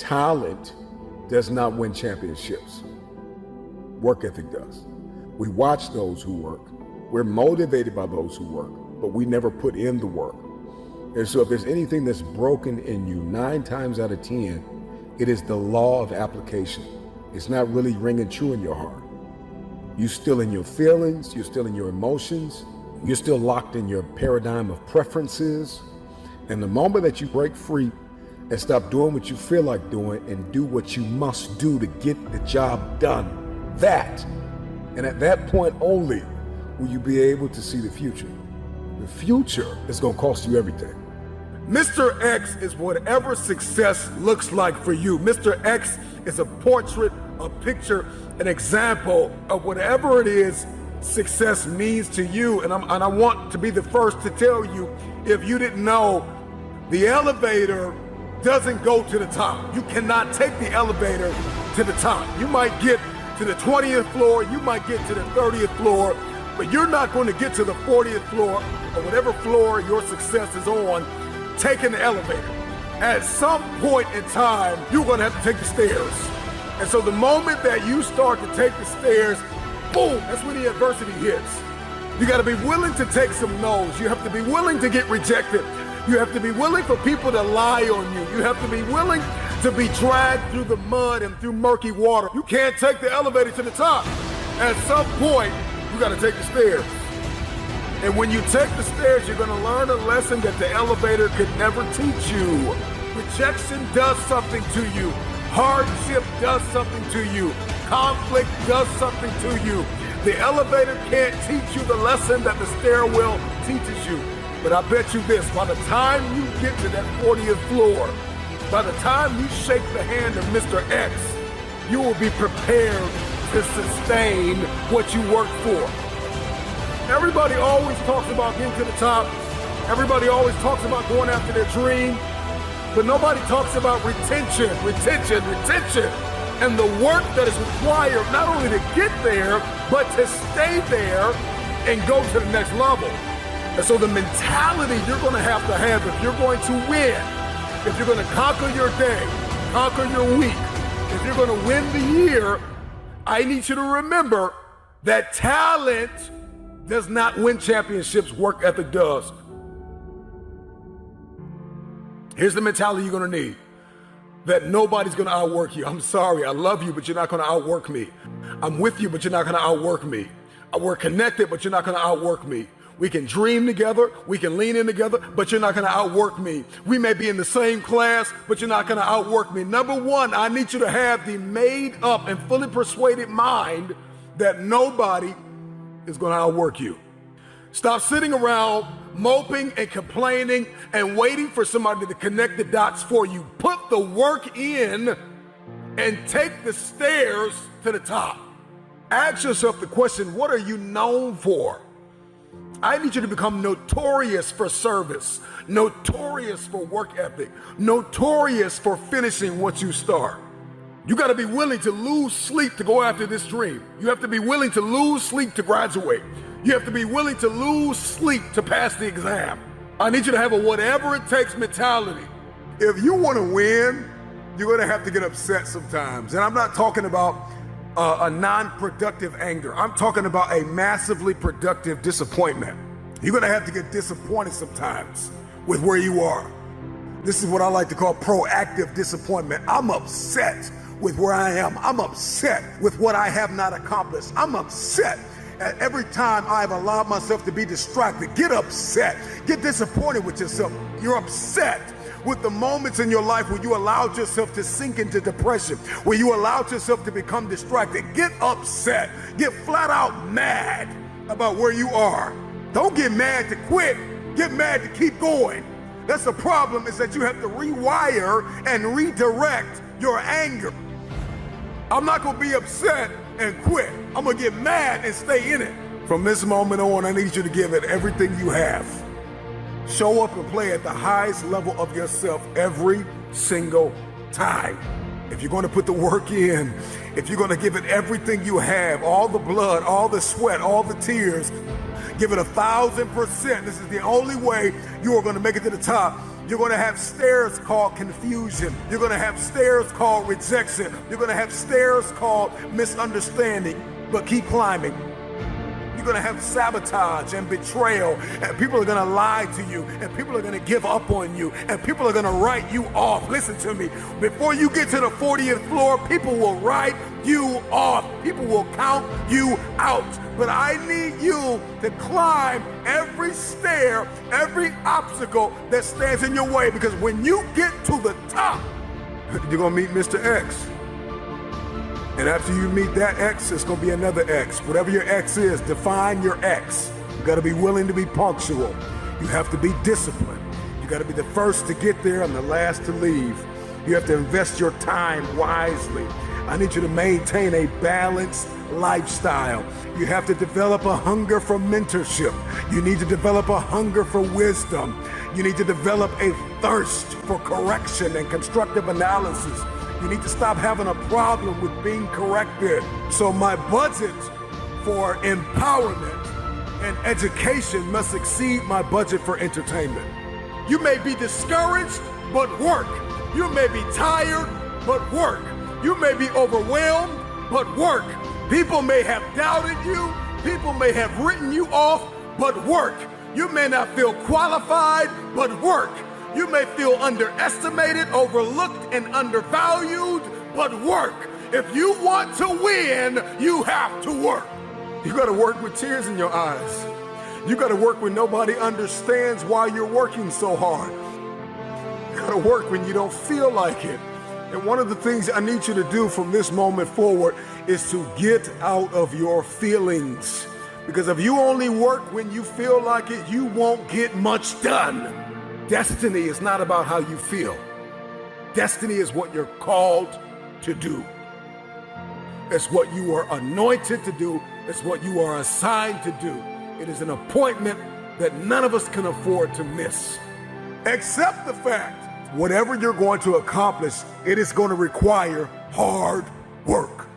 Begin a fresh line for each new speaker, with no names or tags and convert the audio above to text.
Talent does not win championships. Work ethic does. We watch those who work. We're motivated by those who work, but we never put in the work. And so if there's anything that's broken in you, 9 times out of 10, it is the law of application. It's not really ringing true in your heart. You're still in your feelings, you're still in your emotions, you're still locked in your paradigm of preferences. And the moment that you break free and stop doing what you feel like doing and do what you must do to get the job done, and at that point only will you be able to see the future. The future is going to cost you everything. Mr. X is whatever success looks like for you. Mr. X is a portrait, a picture, an example of whatever it is success means to you. And I want to be the first to tell you, if you didn't know, the elevator doesn't go to the top. You cannot take the elevator to the top. You might get to the 20th floor, you might get to the 30th floor, but you're not going to get to the 40th floor or whatever floor your success is on taking the elevator. At some point in time, you're going to have to take the stairs. And so the moment that you start to take the stairs, boom, that's when the adversity hits. You got to be willing to take some no's. You have to be willing to get rejected. You have to be willing for people to lie on you. You have to be willing to be dragged through the mud and through murky water. You can't take the elevator to the top. At some point, you got to take the stairs. And when you take the stairs, you're going to learn a lesson that the elevator could never teach you. Rejection does something to you. Hardship does something to you. Conflict does something to you. The elevator can't teach you the lesson that the stairwell teaches you. But I bet you this, by the time you get to that 40th floor, by the time you shake the hand of Mr. X, you will be prepared to sustain what you work for. Everybody always talks about getting to the top. Everybody always talks about going after their dream. But nobody talks about retention, and the work that is required not only to get there, but to stay there and go to the next level. And so the mentality you're going to have if you're going to win, if you're going to conquer your day, conquer your week, if you're going to win the year, I need you to remember that talent does not win championships, work ethic does. Here's the mentality you're going to need. That nobody's going to outwork you. I'm sorry, I love you, but you're not going to outwork me. I'm with you, but you're not going to outwork me. We're connected, but you're not going to outwork me. We can dream together, we can lean in together, but you're not going to outwork me. We may be in the same class, but you're not going to outwork me. Number one, I need you to have the made up and fully persuaded mind that nobody is going to outwork you. Stop sitting around moping and complaining and waiting for somebody to connect the dots for you. Put the work in and take the stairs to the top. Ask yourself the question, what are you known for? I need you to become notorious for service, notorious for work ethic, notorious for finishing what you start. You got to be willing to lose sleep to go after this dream. You have to be willing to lose sleep to graduate. You have to be willing to lose sleep to pass the exam. I need you to have a whatever it takes mentality. If you want to win, you're going to have to get upset sometimes. And I'm not talking about a non-productive anger. I'm talking about a massively productive disappointment. You're going to have to get disappointed sometimes with where you are. This is what I like to call proactive disappointment. I'm upset with where I am. I'm upset with what I have not accomplished. I'm upset at every time I've allowed myself to be distracted. Get upset. Get disappointed with yourself. You're upset with the moments in your life where you allowed yourself to sink into depression, where you allowed yourself to become distracted. Get upset. Get flat out mad about where you are. Don't get mad to quit. Get mad to keep going. That's the problem, is that you have to rewire and redirect your anger. I'm not going to be upset and quit. I'm going to get mad and stay in it. From this moment on, I need you to give it everything you have. Show up and play at the highest level of yourself every single time. If you're going to put the work in, if you're going to give it everything you have, all the blood, all the sweat, all the tears, give it 1,000%. This is the only way you are going to make it to the top. You're going to have stairs called confusion. You're going to have stairs called rejection. You're going to have stairs called misunderstanding. But keep climbing. You're going to have sabotage and betrayal, and people are going to lie to you, and people are going to give up on you, and people are going to write you off. Listen to me. Before you get to the 40th floor, people will write you off. People will count you out. But I need you to climb every stair, every obstacle that stands in your way, because when you get to the top, you're going to meet Mr. X. And after you meet that X, it's gonna be another X. Whatever your X is, define your X. You gotta be willing to be punctual. You have to be disciplined. You gotta be the first to get there and the last to leave. You have to invest your time wisely. I need you to maintain a balanced lifestyle. You have to develop a hunger for mentorship. You need to develop a hunger for wisdom. You need to develop a thirst for correction and constructive analysis. You need to stop having a problem with being corrected. So my budget for empowerment and education must exceed my budget for entertainment. You may be discouraged, but work. You may be tired, but work. You may be overwhelmed, but work. People may have doubted you. People may have written you off, but work. You may not feel qualified, but work. You may feel underestimated, overlooked, and undervalued, but work. If you want to win, you have to work. You gotta work with tears in your eyes. You gotta work when nobody understands why you're working so hard. You gotta work when you don't feel like it. And one of the things I need you to do from this moment forward is to get out of your feelings. Because if you only work when you feel like it, you won't get much done. Destiny is not about how you feel. Destiny is what you're called to do. It's what you are anointed to do. It's what you are assigned to do. It is an appointment that none of us can afford to miss. Accept the fact, whatever you're going to accomplish, it is going to require hard work.